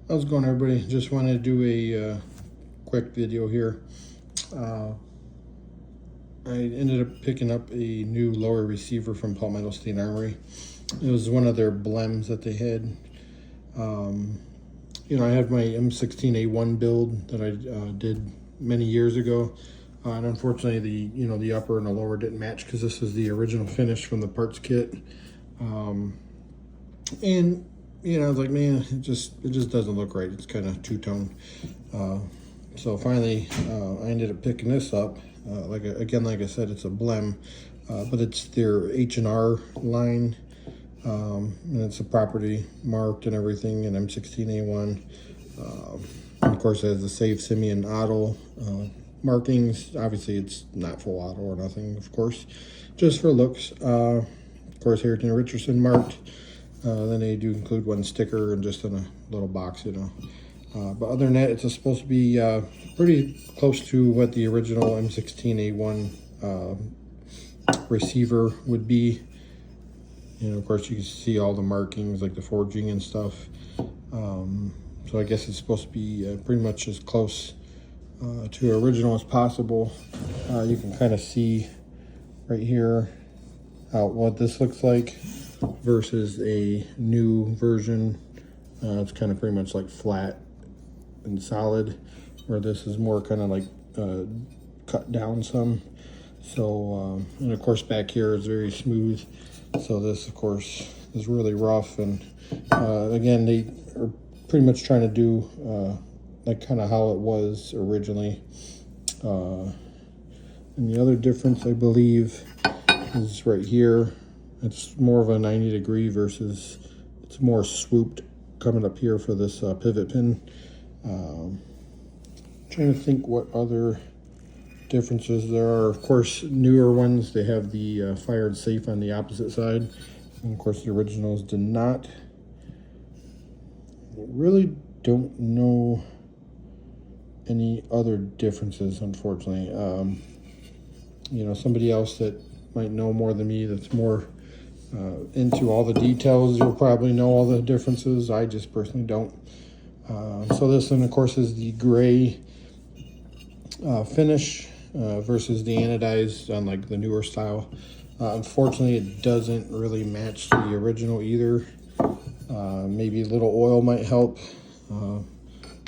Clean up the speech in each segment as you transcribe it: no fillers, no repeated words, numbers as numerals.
How's it going, everybody? Just wanted to do a quick video here. I ended up picking up a new lower receiver from Palmetto State Armory. It was one of their blems that they had. I have my M16A1 build that I did many years ago, and unfortunately, the upper and the lower didn't match because this is the original finish from the parts kit. And I was like, man, it just doesn't look right. It's kind of two-tone. So finally, I ended up picking this up. Like I said, it's a blem, but it's their H&R line, and it's a property marked and everything, and M16A1. Of course, it has the Save Simeon Auto markings. Obviously, it's not full auto or nothing, of course, just for looks. Of course, Harrington Richardson marked. Then they do include one sticker and just in a little box, But other than that, it's supposed to be pretty close to what the original M16A1 receiver would be. Of course, you can see all the markings, like the forging and stuff. So I guess it's supposed to be pretty much as close to original as possible. You can kind of see right here what this looks like versus a new version. It's kind of pretty much like flat and solid, where this is more kind of like cut down some. So and of course back here is very smooth, so this of course is really rough. And again, they are pretty much trying to do like kind of how it was originally. And the other difference, I believe, is right here. It's more of a 90-degree versus it's more swooped coming up here for this pivot pin. Trying to think what other differences there are. Of course, newer ones, they have the fired safe on the opposite side. And of course, the originals did not. I really don't know any other differences, unfortunately. Somebody else that might know more than me, that's more into all the details, you'll probably know all the differences. I just personally don't. So this one, of course, is the gray finish versus the anodized on like the newer style. Unfortunately, it doesn't really match the original either. Maybe a little oil might help.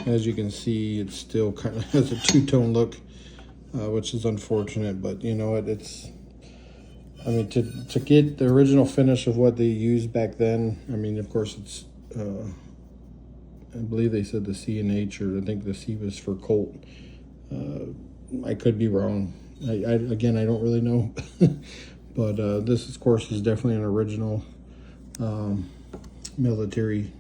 As you can see, it still kind of has a two-tone look, which is unfortunate, but you know what, to get the original finish of what they used back then, of course, it's, I believe they said the C and H, or I think the C was for Colt. I could be wrong. Again, I don't really know. But this, of course, is definitely an original military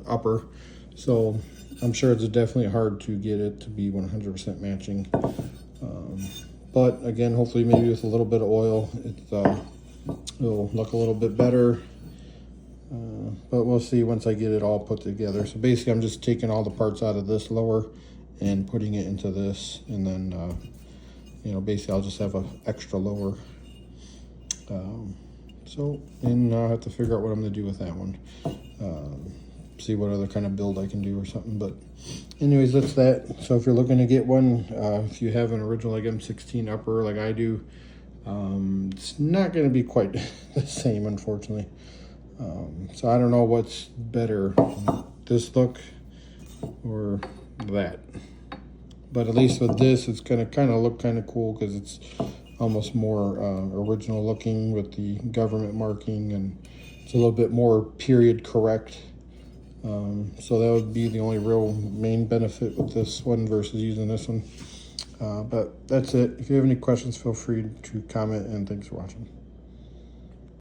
upper. So I'm sure it's definitely hard to get it to be 100% matching. But again, hopefully maybe with a little bit of oil, it'll look a little bit better. But we'll see once I get it all put together. So basically, I'm just taking all the parts out of this lower and putting it into this. And then, basically I'll just have an extra lower. And I'll have to figure out what I'm going to do with that one. See what other kind of build I can do or something. But anyways, that's that. So if you're looking to get one, if you have an original like M16 upper like I do, it's not going to be quite the same, unfortunately. So I don't know what's better, this look or that. But at least with this, it's going to kind of look kind of cool because it's almost more original looking with the government marking, and it's a little bit more period correct. So that would be the only real main benefit with this one versus using this one. But that's it. If you have any questions, feel free to comment, and thanks for watching.